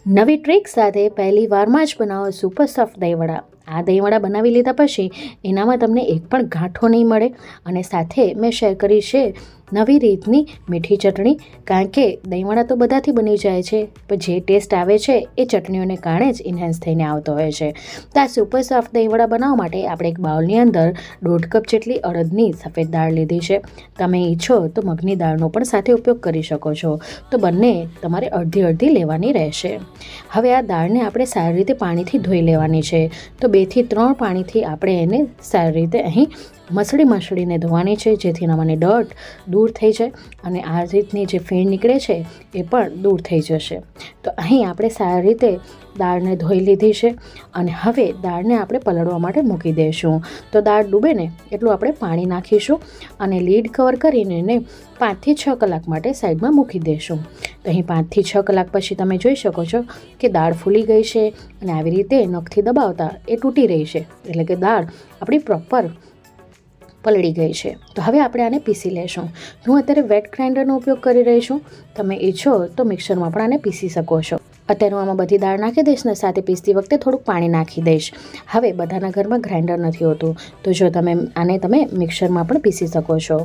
નવી ટ્રીક સાથે પહેલી વારમાં જ બનાવો સુપર સોફ્ટ દહીંવડા. આ દહીંવડા બનાવી લીધા પછી એનામાં તમને એક પણ ગાંઠો નહીં મળે. અને સાથે મેં શેર કરી છે નવી રીતની મીઠી ચટણી, કારણ કે દહીંવડા તો બધાથી બની જાય છે, પણ જે ટેસ્ટ આવે છે એ ચટણીઓને કારણે જ ઇન્હેન્સ થઈને આવતો હોય છે. તો આ સુપર સોફ્ટ દહીંવડા બનાવવા માટે આપણે એક બાઉલની અંદર 1.5 કપ જેટલી અડદની સફેદ દાળ લીધી છે. તમે ઈચ્છો તો મગની દાળનો પણ સાથે ઉપયોગ કરી શકો છો, તો બંને તમારે અડધી અડધી લેવાની રહેશે. હવે આ દાળને આપણે સારી રીતે પાણીથી ધોઈ લેવાની છે. તો 2 થી 3 પાણીથી આપણે એને સારી રીતે અહીં મસળીને ધોવાની છે, જેથી એનામાંની ડર્ટ દૂર થઈ જાય અને આ રીતની જે ફેણ નીકળે છે એ પણ દૂર થઈ જશે. તો અહીં આપણે સારી રીતે દાળને ધોઈ લીધી છે અને હવે દાળને આપણે પલળવા માટે મૂકી દઈશું. તો દાળ ડૂબે ને એટલું આપણે પાણી નાખીશું અને લીડ કવર કરીને એને 5 થી 6 કલાક માટે સાઈડમાં મૂકી દઈશું. તો અહીં 5 થી 6 કલાક પછી તમે જોઈ શકો છો કે દાળ ફૂલી ગઈ છે અને આવી રીતે નખથી દબાવતા એ તૂટી રહી છે, એટલે કે દાળ આપણી પ્રોપર પલળી ગઈ છે. તો હવે આપણે આને પીસી લઈશું. હું અત્યારે વેટ ગ્રાઇન્ડરનો ઉપયોગ કરી રહી છું. તમે ઈચ્છો તો મિક્સરમાં પણ આને પીસી શકો છો. અત્યારે હું આમાં બધી દાળ નાખી દઈશ ને સાથે પીસતી વખતે થોડુંક પાણી નાખી દઈશ. હવે બધાના ઘરમાં ગ્રાઇન્ડર નથી હોતું, તો જો તમે મિક્સરમાં પણ પીસી શકો છો.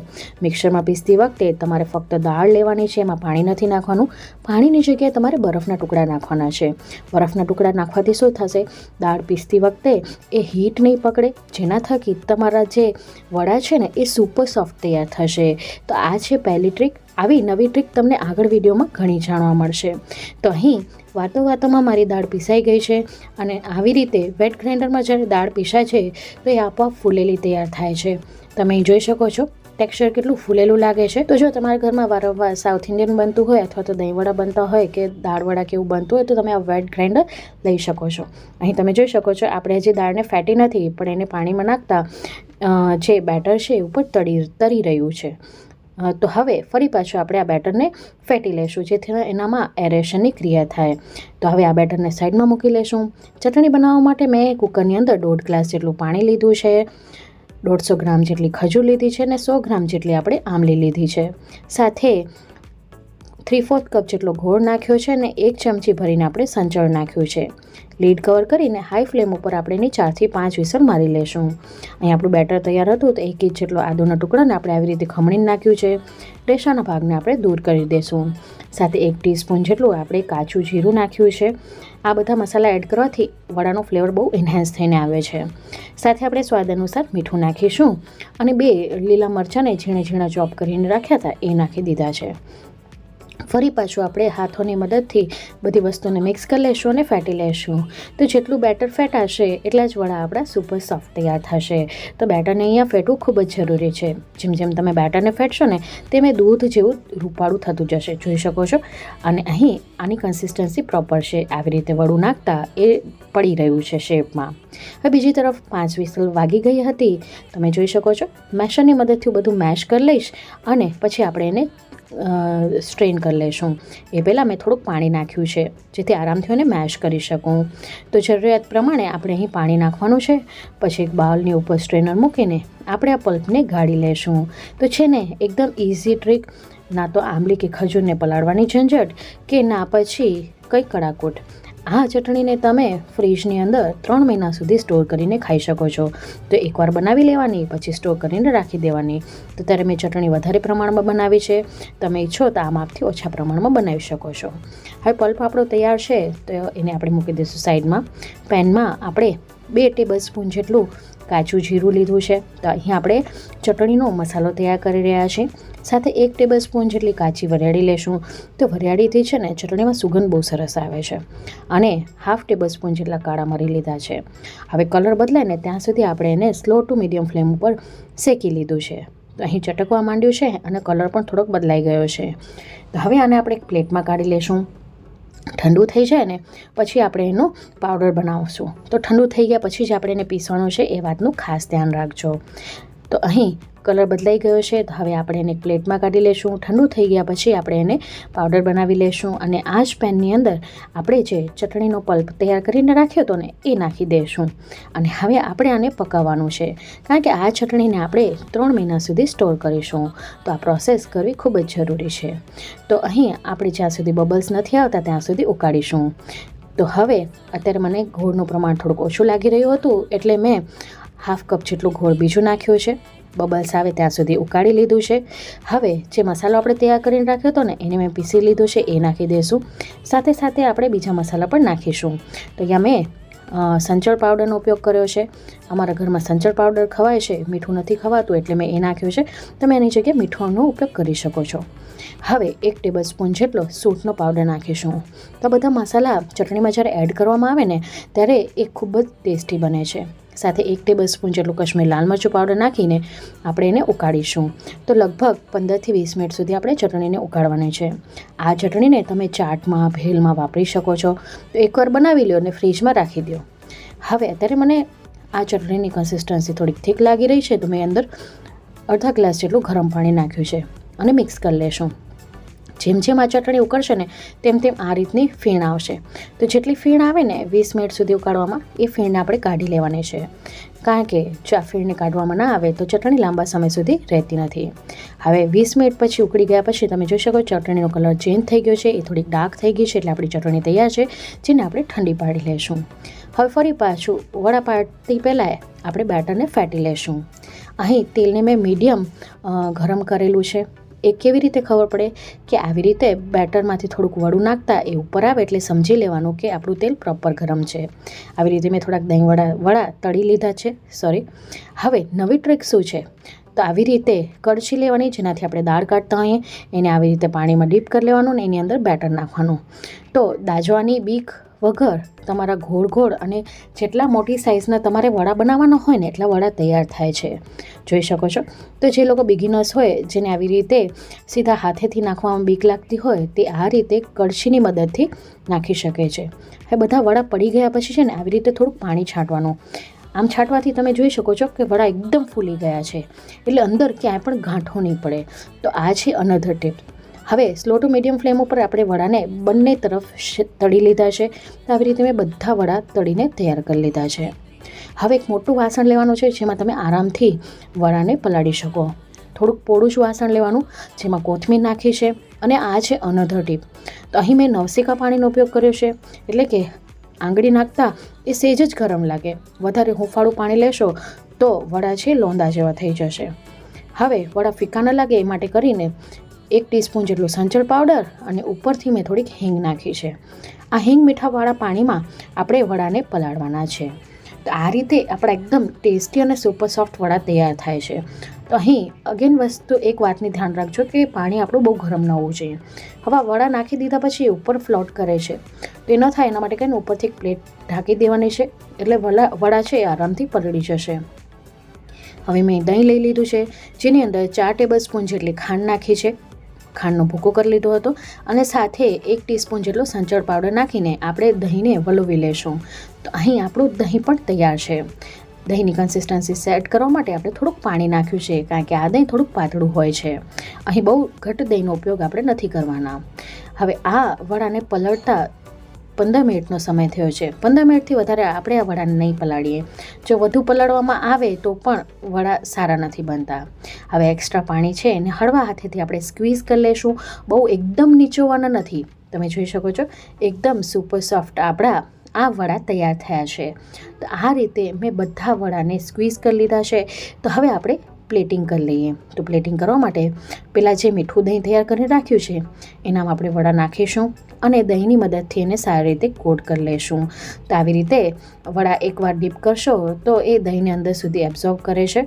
મિક્સરમાં પીસતી વખતે તમારે ફક્ત દાળ લેવાની છે, એમાં પાણી નથી નાખવાનું. પાણીની જગ્યાએ તમારે બરફના ટુકડા નાખવાના છે. બરફના ટુકડા નાખવાથી શું થશે, દાળ પીસતી વખતે એ હીટ નહીં પકડે, જેના થકી તમારા જે વડા છે ને એ સુપર સોફ્ટ તૈયાર થશે. તો આ છે પહેલી ટ્રીક. આવી નવી ટ્રીક તમને આગળ વિડીયોમાં ઘણી જાણવા મળશે. તો અહીં વાતોમાં મારી દાળ પીસાઈ ગઈ છે અને આવી રીતે વેટ ગ્રાઇન્ડરમાં જ્યારે દાળ પીસાય છે તો એ આપોઆપ ફૂલેલી તૈયાર થાય છે. તમે અહીં જોઈ શકો છો ટેક્સચર કેટલું ફૂલેલું લાગે છે. તો જો તમારા ઘરમાં વારંવાર સાઉથ ઇન્ડિયન બનતું હોય અથવા તો દહીંવડા બનતા હોય કે દાળવડા કેવું બનતું હોય, તો તમે આ વેટ ગ્રાઇન્ડર લઈ શકો છો. અહીં તમે જોઈ શકો છો આપણે હજી દાળને ફેટી નથી, પણ એને પાણીમાં નાખતા જે બેટર છે એ ઉપર તરી રહ્યું છે. તો હવે ફરી પાછું આપણે આ બેટરને ફેટી લઈશું, જેથી એનામાં એરેશનની ક્રિયા થાય. તો હવે આ બેટરને સાઈડમાં મૂકી લઈશું. ચટણી બનાવવા માટે મેં કુકરની અંદર 1.5 ગ્લાસ જેટલું પાણી લીધું છે, 150 ગ્રામ જેટલી ખજૂર લીધી છે અને 100 ગ્રામ જેટલી આપણે આમલી લીધી છે. સાથે 3/4 કપ જેટલો ગોળ નાખ્યો છે અને 1 ચમચી ભરીને આપણે સંચળ નાખ્યું છે. લીડ કવર કરીને હાઈ ફ્લેમ ઉપર આપણે એની 4 થી 5 વિસલ મારી લઈશું. અહીં આપણું બેટર તૈયાર હતું, તો 1 ઇંચ જેટલો આદુના ટુકડાને આપણે આવી રીતે ખમણીને નાખ્યું છે. રેસાના ભાગને આપણે દૂર કરી દઈશું. સાથે 1 ટીસ્પૂન જેટલું આપણે કાચું જીરું નાખ્યું છે. આ બધા મસાલા એડ કરવાથી વડાનો ફ્લેવર બહુ એન્હાન્સ થઈને આવે છે. સાથે આપણે સ્વાદ અનુસાર મીઠું નાખીશું અને 2 લીલા મરચાંને ઝીણા ઝીણા ચોપ કરીને રાખ્યા હતા એ નાખી દીધા છે. ફરી પાછું આપણે હાથોની મદદથી બધી વસ્તુને મિક્સ કરી લઈશું અને ફેટી લઈશું. તો જેટલું બેટર ફેટાશે એટલા જ વડા આપણા સુપર સોફ્ટ તૈયાર થશે. તો બેટરને અહીંયા ફેટવું ખૂબ જ જરૂરી છે. જેમ જેમ તમે બેટરને ફેટશો ને તેમ એ દૂધ જેવું રૂપાળું થતું જશે, જોઈ શકો છો. અને અહીં આની કન્સિસ્ટન્સી પ્રોપર છે. આવી રીતે વડું નાખતા એ પડી રહ્યું છે શેપમાં. હવે બીજી તરફ 5 વિસલ વાગી ગઈ હતી, તમે જોઈ શકો છો. મેશરની મદદથી બધું મેશ કરી લઈશ અને પછી આપણે એને સ્ટ્રેન કરી લઈશું. એ પહેલાં મેં થોડુંક પાણી નાખ્યું છે, જેથી આરામથી એને મેશ કરી શકું. તો જરૂરિયાત પ્રમાણે આપણે અહીં પાણી નાખવાનું છે. પછી એક બાઉલની ઉપર સ્ટ્રેનર મૂકીને આપણે આ પલ્પને ગાળી લઈશું. તો છે ને એકદમ ઇઝી ટ્રીક. ના તો આંબલી કે ખજૂરને પલાળવાની ઝંઝટ કે ના પછી કંઈ કડાકૂટ. આ ચટણીને તમે ફ્રીજની અંદર 3 મહિના સુધી સ્ટોર કરીને ખાઈ શકો છો. તો એકવાર બનાવી લેવાની, પછી સ્ટોર કરીને રાખી દેવાની. તો ત્યારે મેં ચટણી વધારે પ્રમાણમાં બનાવી છે, તમે ઈચ્છો તો આ માપથી ઓછા પ્રમાણમાં બનાવી શકો છો. હવે પલ્પ આપણો તૈયાર છે, તો એને આપણે મૂકી દઈશું સાઈડમાં. પેનમાં આપણે 2 ટેબલસ્પૂન જેટલું કાચું જીરું લીધું છે. તો અહીં આપણે ચટણીનો મસાલો તૈયાર કરી રહ્યા છીએ. સાથે 1 ટેબલસ્પૂન જેટલી કાચી વરિયાળી લેશું. તો વરિયાળીથી છે ને ચટણીમાં સુગંધ બહુ સરસ આવે છે. અને 1/2 ટેબલસ્પૂન જેટલા કાળા મરી લીધા છે. હવે કલર બદલાય ને ત્યાં સુધી આપણે એને સ્લો ટુ મીડિયમ ફ્લેમ ઉપર શેકી લીધું છે. તો અહીં ચટકવા માંડ્યું છે અને કલર પણ થોડોક બદલાઈ ગયો છે. તો હવે આને આપણે એક પ્લેટમાં કાઢી લેશું. ઠંડુ થઈ જાય ને પછી આપણે એનો પાવડર બનાવશું. તો ઠંડુ થઈ ગયા પછી જ આપણે એને પીસવાનું છે, એ વાતનું ખાસ ધ્યાન રાખજો. તો અહીં કલર બદલાઈ ગયો છે. તો હવે આપણે એને પ્લેટમાં કાઢી લઈશું. ઠંડુ થઈ ગયા પછી આપણે એને પાવડર બનાવી લઈશું અને આ જ પેનની અંદર આપણે જે ચટણીનો પલ્પ તૈયાર કરીને રાખ્યો હતો ને એ નાખી દઈશું અને હવે આપણે આને પકાવવાનું છે, કારણ કે આ ચટણીને આપણે 3 મહિના સુધી સ્ટોર કરીશું. તો આ પ્રોસેસ કરવી ખૂબ જ જરૂરી છે. તો અહીં આપણે જ્યાં સુધી બબલ્સ નથી આવતા ત્યાં સુધી ઉકાળીશું. તો હવે અત્યારે મને ગોળનું પ્રમાણ થોડુંક ઓછું લાગી રહ્યું હતું એટલે મેં ½ કપ જેટલું ગોળ બીજું નાખ્યું છે. બબલ્સ આવે ત્યાં સુધી ઉકાળી લીધું છે. હવે જે મસાલો આપણે તૈયાર કરીને રાખ્યો હતો ને એને મેં પીસી લીધું છે, એ નાખી દઈશું. સાથે સાથે આપણે બીજા મસાલા પણ નાખીશું. તો અહીંયા મેં સંચળ પાવડરનો ઉપયોગ કર્યો છે. અમારા ઘરમાં સંચળ પાવડર ખવાય છે, મીઠું નથી ખવાતું એટલે મેં એ નાખ્યું છે. તમે એની જગ્યાએ મીઠાનો ઉપયોગ કરી શકો છો. હવે 1 ટેબલ સ્પૂન જેટલો સૂંઠનો પાવડર નાખીશું. તો બધા મસાલા ચટણીમાં જ્યારે એડ કરવામાં આવે ને ત્યારે એ ખૂબ જ ટેસ્ટી બને છે. સાથે 1 ટેબલ સ્પૂન જેટલું કશ્મીર લાલ મરચું પાવડર નાખીને આપણે એને ઉકાળીશું. તો લગભગ 15 થી 20 મિનિટ સુધી આપણે ચટણીને ઉકાળવાની છે. આ ચટણીને તમે ચાટમાં, ભેલમાં વાપરી શકો છો. તો એકવાર બનાવી લો અને ફ્રીજમાં રાખી દો. હવે અત્યારે મને આ ચટણીની કન્સિસ્ટન્સી થોડીક થીક લાગી રહી છે, તો મેં અંદર અડધા ગ્લાસ જેટલું ગરમ પાણી નાખ્યું છે અને મિક્સ કરી લેશું. જેમ જેમ આ ચટણી ઉકળશે ને તેમ તેમ આ રીતની ફીણ આવશે. તો જેટલી ફીણ આવે ને 20 મિનિટ સુધી ઉકાળવામાં, એ ફીણને આપણે કાઢી લેવાની છે, કારણ કે જો આ ફીણને કાઢવામાં ના આવે તો ચટણી લાંબા સમય સુધી રહેતી નથી. હવે 20 મિનિટ પછી ઉકળી ગયા પછી તમે જોઈ શકો ચટણીનો કલર ચેન્જ થઈ ગયો છે, એ થોડીક ડાર્ક થઈ ગઈ છે, એટલે આપણી ચટણી તૈયાર છે, જેને આપણે ઠંડી પાડી લઈશું. હવે ફરી પાછું વડા પાડતી પહેલાં આપણે બેટરને ફેટી લઈશું. અહીં તેલને મેં મીડિયમ ગરમ કરેલું છે. એ કેવી રીતે ખબર પડે કે આવી રીતે બેટરમાંથી થોડુંક વડું નાખતા એ ઉપર આવે એટલે સમજી લેવાનું કે આપણું તેલ પ્રોપર ગરમ છે. આવી રીતે મેં થોડાક દહીં વડા તળી લીધા છે. હવે નવી ટ્રીક શું છે, તો આવી રીતે કડછી લેવાની, જેનાથી આપણે દાળ કાઢતા હોઈએ એને આવી રીતે પાણીમાં ડીપ કરી લેવાનું ને એની અંદર બેટર નાખવાનું. તો દાજવાની બીક વગર તમારા ગોળ અને જેટલા મોટી સાઇઝના તમારે વડા બનાવવાના હોય ને એટલા વડા તૈયાર થાય છે. જોઈ શકો છો. તો જે લોકો બિગિનર્સ હોય, જેને આવી રીતે સીધા હાથેથી નાખવામાં બીક લાગતી હોય, તે આ રીતે કળશીની મદદથી નાખી શકે છે. હવે બધા વડા પડી ગયા પછી છે ને આવી રીતે થોડુંક પાણી છાંટવાનું. આમ છાંટવાથી તમે જોઈ શકો છો કે વડા એકદમ ફૂલી ગયા છે, એટલે અંદર ક્યાંય પણ ગાંઠો નહીં પડે. તો આ છે અનધર ટીપ. હવે સ્લો ટુ મીડિયમ ફ્લેમ ઉપર આપણે વડાને બંને તરફ તળી લીધા છે. તો આવી રીતે મેં બધા વડા તળીને તૈયાર કરી લીધા છે. હવે એક મોટું વાસણ લેવાનું છે, જેમાં તમે આરામથી વડાને પલાળી શકો. થોડુંક પોળું જ વાસણ લેવાનું, જેમાં કોથમીર નાખી છે. અને આ છે અનધર ટીપ. તો અહીં મેં નવશેકા પાણીનો ઉપયોગ કર્યો છે, એટલે કે આંગળી નાખતા એ સહેજ જ ગરમ લાગે. વધારે હુંફાળું પાણી લેશો તો વડા છે લોંદા જેવા થઈ જશે. હવે વડા ફીકા ન લાગે એ માટે કરીને 1 ટીસ્પૂન જેટલું સંચળ પાવડર અને ઉપરથી મેં થોડીક હિંગ નાખી છે. આ હિંગ મીઠાવાળા પાણીમાં આપણે વડાને પલાળવાના છે. તો આ રીતે આપણા એકદમ ટેસ્ટી અને સુપર સોફ્ટ વડા તૈયાર થાય છે. તો અહીં અગેન એક વાતની ધ્યાન રાખજો કે પાણી આપણું બહુ ગરમ ન હોવું જોઈએ. હવે વડા નાખી દીધા પછી એ ઉપર ફ્લોટ કરે છે, તો એ ન થાય એના માટે કંઈ ઉપરથી એક પ્લેટ ઢાંકી દેવાની છે, એટલે વડા છે એ આરામથી પલળી જશે. હવે મેં દહીં લઈ લીધું છે, જેની અંદર 4 ટેબલ સ્પૂન જેટલી ખાંડ નાખી છે. ખાંડનો ભૂકો કરી લીધો હતો અને સાથે 1 ટીસ્પૂન જેટલો સંચળ પાવડર નાખીને આપણે દહીંને વલોવી લેશું. તો અહીં આપણું દહીં પણ તૈયાર છે. દહીંની કન્સિસ્ટન્સી સેટ કરવા માટે આપણે થોડુંક પાણી નાખ્યું છે, કારણ કે આ દહીં થોડુંક પાતળું હોય છે. અહીં બહુ ઘટ દહીંનો ઉપયોગ આપણે નથી કરવાના. હવે આ વડાને પલળતા 15 મિનિટનો સમય થયો છે. 15 મિનિટથી વધારે આપણે આ વડાને નહીં પલાળીએ. જો વધુ પલાળવામાં આવે તો પણ વડા સારા નથી બનતા. હવે એક્સ્ટ્રા પાણી છે એને હળવા હાથેથી આપણે સ્ક્વીઝ કરી લઈશું. બહુ એકદમ નીચોવાના નથી. તમે જોઈ શકો છો એકદમ સુપર સોફ્ટ આપણા આ વડા તૈયાર થયા છે. તો આ રીતે મેં બધા વડાને સ્ક્વીઝ કરી લીધા છે. તો હવે આપણે પ્લેટિંગ કરી લઈએ. તો પ્લેટિંગ કરવા માટે પહેલાં જે મીઠું દહીં તૈયાર કરીને રાખ્યું છે એનામાં આપણે વડા નાખીશું અને દહીંની મદદથી એને સારી રીતે કોટ કરી લઈશું. તો આવી રીતે વડા એકવાર ડીપ કરશો તો એ દહીંને અંદર સુધી એબ્ઝોર્બ કરે છે.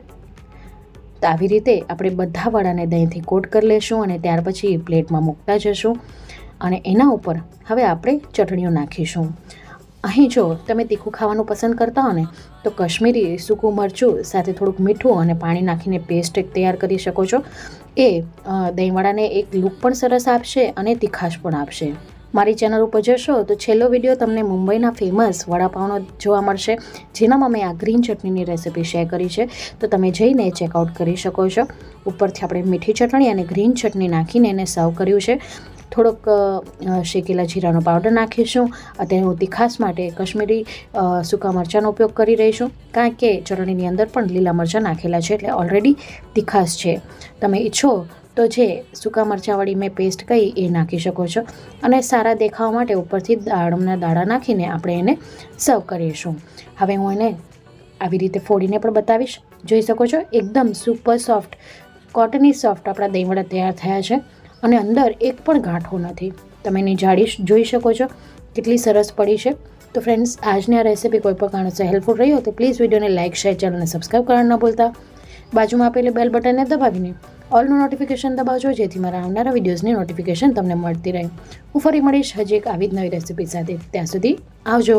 તો આવી રીતે આપણે બધા વડાને દહીંથી કોટ કરી લઈશું અને ત્યાર પછી પ્લેટમાં મૂકતા જશું અને એના ઉપર હવે આપણે ચટણીઓ નાખીશું. અહીં જો તમે તીખું ખાવાનું પસંદ કરતા હો ને તો કશ્મીરી સૂકું મરચું સાથે થોડુંક મીઠું અને પાણી નાખીને પેસ્ટ એક તૈયાર કરી શકો છો. એ દહીંવડાને એક લુક પણ સરસ આપશે અને તીખાશ પણ આપશે. મારી ચેનલ ઉપર જશો તો છેલ્લો વિડીયો તમને મુંબઈના ફેમસ વડાપાવનો જોવા મળશે, જેનામાં મેં આ ગ્રીન ચટણીની રેસિપી શેર કરી છે, તો તમે જઈને ચેકઆઉટ કરી શકો છો. ઉપરથી આપણે મીઠી ચટણી અને ગ્રીન ચટણી નાખીને એને સર્વ કર્યું છે. થોડોક શેકેલા જીરાનો પાવડર નાખીશું. અત્યારે હું તીખાસ માટે કશ્મીરી સૂકા મરચાંનો ઉપયોગ કરી રહી છું, કારણ કે ચટણીની અંદર પણ લીલા મરચાં નાખેલા છે, એટલે ઓલરેડી તીખાસ છે. તમે ઈચ્છો તો જે સૂકા મરચાંવાળી મેં પેસ્ટ કહી એ નાખી શકો છો. અને સારા દેખાવા માટે ઉપરથી દાડમના દાણા નાખીને આપણે એને સર્વ કરીશું. હવે હું એને આવી રીતે ફોડીને પણ બતાવીશ. જોઈ શકો છો એકદમ સુપર સોફ્ટ, કોટની સોફ્ટ આપણા દહીંવડા તૈયાર થયા છે અને અંદર એક પણ ગાંઠો નથી. તમે એની જાળી જોઈ શકો છો કેટલી સરસ પડી છે. તો ફ્રેન્ડ્સ, આજની આ રેસીપી કોઈ પણ કારણોસર હેલ્પફુલ રહી હોય તો પ્લીઝ વિડીયોને લાઇક, શેર, ચેનલને સબસ્ક્રાઈબ કરવાનું ન ભૂલતા. બાજુમાં આપેલી બેલ બટનને દબાવીને ઓલનું નોટિફિકેશન દબાવજો, જેથી મારા આવનારા વિડીયોઝની નોટિફિકેશન તમને મળતી રહે. હું ફરી મળીશ હજી એક આવી જ નવી રેસીપી સાથે. ત્યાં સુધી આવજો.